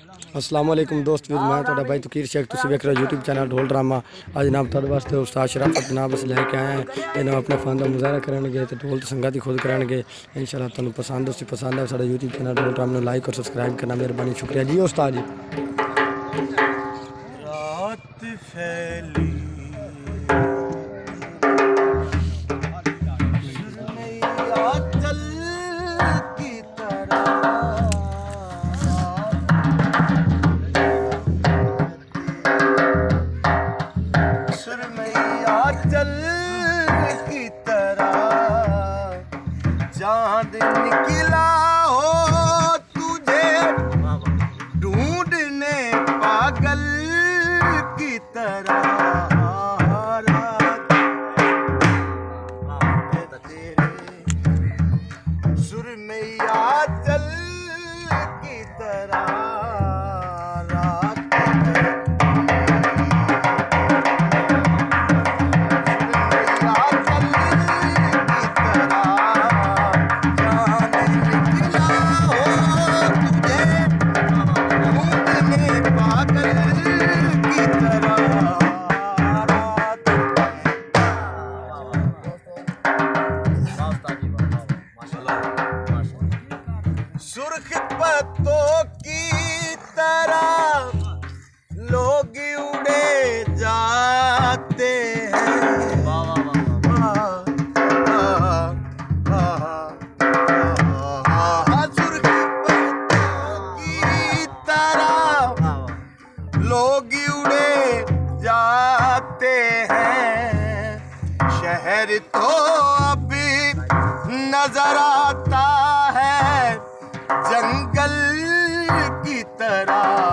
अस्सलाम वालेकुम दोस्त वीर मैं ਤੁਹਾਡਾ भाई तकीर शेख तुम वेख रहे हो यूट्यूब चैनल ढोल ड्रामा। अज जनाब तुहाडे वास्ते उस्ताद शराफत जनाब अस लैके आए हैं। इन्होंने अपने फन का मुजाहरा करेंगे तो ढोल तो संगत ही खुद करेंगे इंशाल्लाह। तुहानू पसंद उसी पसंद है साडा यूट्यूब चैनल ढोल ड्रामा लाइक और सब्सक्राइब करना मेहरबानी शुक्रिया जी उस्ताद जी। रात फैली की तरह चांद निकला हो तुझे ढूंढने पागल की तरह सुरमैया चल की तरह सुर्ख पत्तों की तरह लोग उड़े जाते हैं। सुर्ख पत्तों की तरह लोग उड़े जाते हैं। शहर तो अभी नजर आता है जंगल की तरह।